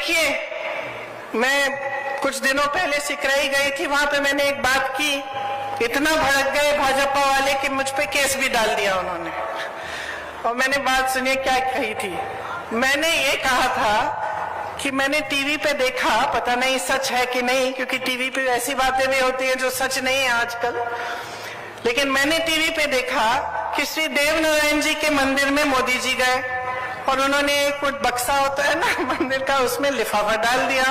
देखिए, मैं कुछ दिनों पहले सिकराई गई थी, वहां पे मैंने एक बात की, इतना भड़क गए भाजपा वाले कि मुझ पे केस भी डाल दिया उन्होंने। और मैंने बात सुनिए क्या कही थी। मैंने ये कहा था कि मैंने टीवी पे देखा, पता नहीं सच है कि नहीं, क्योंकि टीवी पे ऐसी बातें भी होती हैं जो सच नहीं है आजकल, लेकिन मैंने टीवी पे देखा कि श्री देवनारायण जी के मंदिर में मोदी जी गए और उन्होंने एक बक्सा होता है ना मंदिर का, उसमें लिफाफा डाल दिया।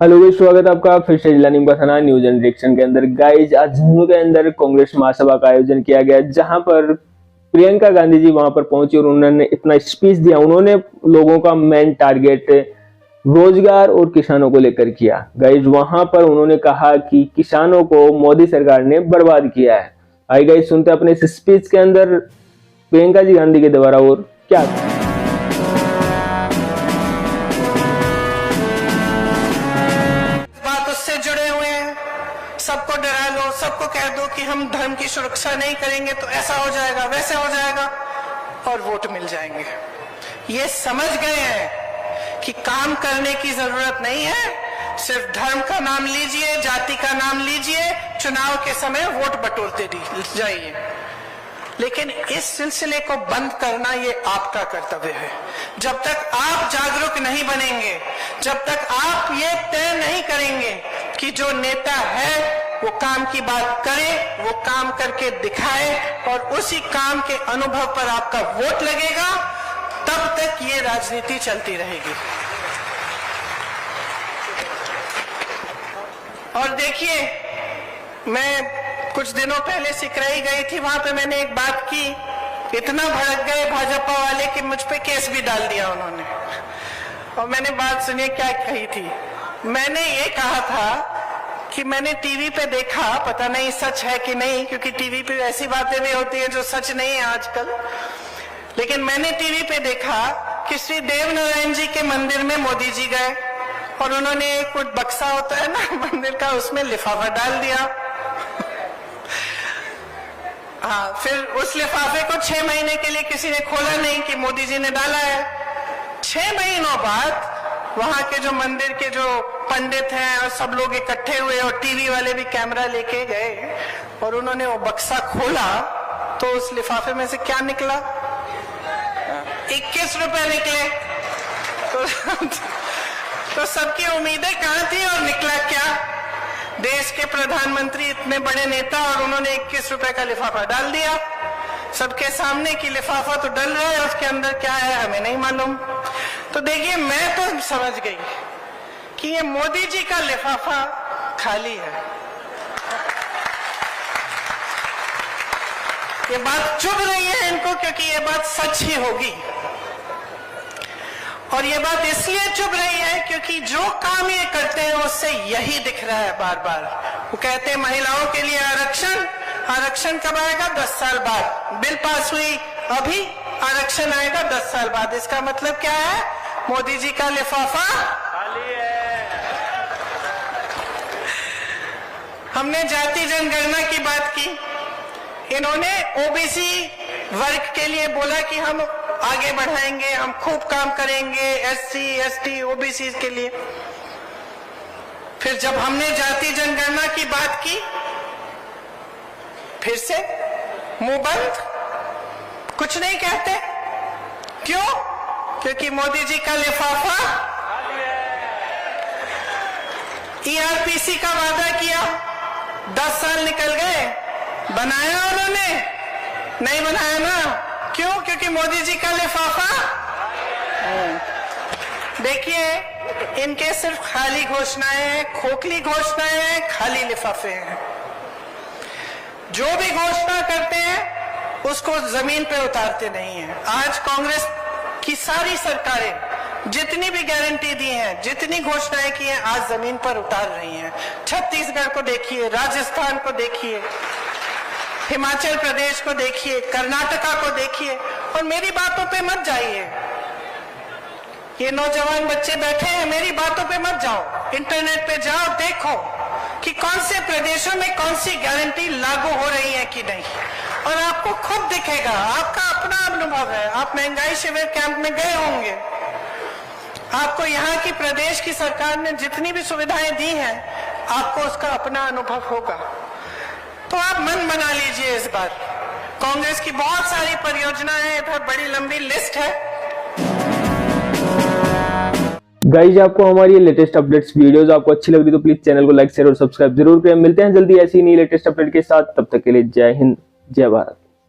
हेलो गाइस, स्वागत है आपका फिर से जिला नीमकाथाना न्यूज एंड रिएक्शन के अंदर। गाइस, आज झुंझुनू के अंदर कांग्रेस महासभा का आयोजन किया गया, जहां पर प्रियंका गांधी जी वहां पर पहुंची और उन्होंने इतना स्पीच दिया। उन्होंने लोगों का मेन टारगेट रोजगार और किसानों को लेकर किया। गाइस, वहां पर उन्होंने कहा कि किसानों को मोदी सरकार ने बर्बाद किया है। आइए गाइस, सुनते हैं अपने इस स्पीच के अंदर प्रियंका जी गांधी के द्वारा और क्या। सबको डरा लो, सबको कह दो कि हम धर्म की सुरक्षा नहीं करेंगे तो ऐसा हो जाएगा, वैसे हो जाएगा, और वोट मिल जाएंगे। ये समझ गए हैं कि काम करने की जरूरत नहीं है, सिर्फ धर्म का नाम लीजिए, जाति का नाम लीजिए, चुनाव के समय वोट बटोरते जाइए। लेकिन इस सिलसिले को बंद करना ये आपका कर्तव्य है। जब तक आप जागरूक नहीं बनेंगे, जब तक आप ये तय नहीं करेंगे कि जो नेता है वो काम की बात करे, वो काम करके दिखाए और उसी काम के अनुभव पर आपका वोट लगेगा, तब तक ये राजनीति चलती रहेगी। और देखिए, मैं कुछ दिनों पहले सिकराई गई थी, वहां पे मैंने एक बात की, इतना भड़क गए भाजपा वाले कि मुझ पे केस भी डाल दिया उन्होंने। और मैंने बात सुनिए क्या कही थी। मैंने ये कहा था कि मैंने टीवी पे देखा, पता नहीं सच है कि नहीं, क्योंकि टीवी पे ऐसी बातें भी होती हैं जो सच नहीं है आजकल, लेकिन मैंने टीवी पे देखा कि श्री देवनारायण जी के मंदिर में मोदी जी गए और उन्होंने एक बक्सा होता है ना मंदिर का, उसमें लिफाफा डाल दिया। हाँ, फिर उस लिफाफे को 6 महीने के लिए किसी ने खोला नहीं कि मोदी जी ने डाला है। 6 महीनों बाद वहां के जो मंदिर के जो पंडित हैं और सब लोग इकट्ठे हुए और टीवी वाले भी कैमरा लेके गए और उन्होंने वो बक्सा खोला, तो उस लिफाफे में से क्या निकला? 21 रुपए निकले। तो सबकी उम्मीदें कहां थी और निकला क्या? देश के प्रधानमंत्री, इतने बड़े नेता, और उन्होंने 21 रुपए का लिफाफा डाल दिया सबके सामने। कि लिफाफा तो डल रहा है, उसके अंदर क्या है हमें नहीं मालूम। तो देखिए, मैं तो समझ गई कि ये मोदी जी का लिफाफा खाली है। ये बात चुभ रही है इनको, क्योंकि ये बात सच ही होगी। और ये बात इसलिए चुभ रही है क्योंकि जो काम ये करते हैं उससे यही दिख रहा है बार बार। वो कहते हैं महिलाओं के लिए आरक्षण, आरक्षण कब आएगा? 10 साल बाद। बिल पास हुई, अभी आरक्षण आएगा 10 साल बाद। इसका मतलब क्या है? मोदी जी का लिफाफा खाली है। हमने जाति जनगणना की बात की, इन्होंने ओबीसी वर्ग के लिए बोला कि हम आगे बढ़ाएंगे, हम खूब काम करेंगे एससी, एसटी, ओबीसी के लिए। फिर जब हमने जाति जनगणना की बात की, फिर से मुंह बंद, कुछ नहीं कहते। क्यों? क्योंकि मोदी जी का लिफाफा। ईआरपीसी का वादा किया, 10 साल निकल गए, बनाया उन्होंने? नहीं बनाया ना। क्यों? क्योंकि मोदी जी का लिफाफा। देखिए, इनके सिर्फ खाली घोषणाएं, खोखली घोषणाएं, खाली लिफाफे हैं। जो भी घोषणा करते हैं उसको जमीन पे उतारते नहीं हैं। आज कांग्रेस की सारी सरकारें जितनी भी गारंटी दी हैं, जितनी घोषणाएं की हैं, आज जमीन पर उतार रही हैं। छत्तीसगढ़ को देखिए, राजस्थान को देखिए, हिमाचल प्रदेश को देखिए, कर्नाटका को देखिए। और मेरी बातों पे मत जाइए, ये नौजवान बच्चे बैठे हैं, मेरी बातों पे मत जाओ, इंटरनेट पे जाओ, देखो कि कौन से प्रदेशों में कौन सी गारंटी लागू हो रही है कि नहीं। और आपको खुद दिखेगा, आपका अपना अनुभव है। आप महंगाई शिविर कैंप में गए होंगे, आपको यहाँ की प्रदेश की सरकार ने जितनी भी सुविधाएं दी हैं, आपको उसका अपना अनुभव होगा। तो आप मन बना लीजिए इस बार। कांग्रेस की बहुत सारी परियोजनाएं हैं, इधर बड़ी लंबी लिस्ट है। गाइज आपको हमारी लेटेस्ट अपडेट्स वीडियोस आपको अच्छी लग रही तो प्लीज चैनल को लाइक शेयर और सब्सक्राइब जरूर करें। मिलते हैं जल्दी ऐसी नई लेटेस्ट अपडेट के साथ, तब तक के लिए जय हिंद जय भारत।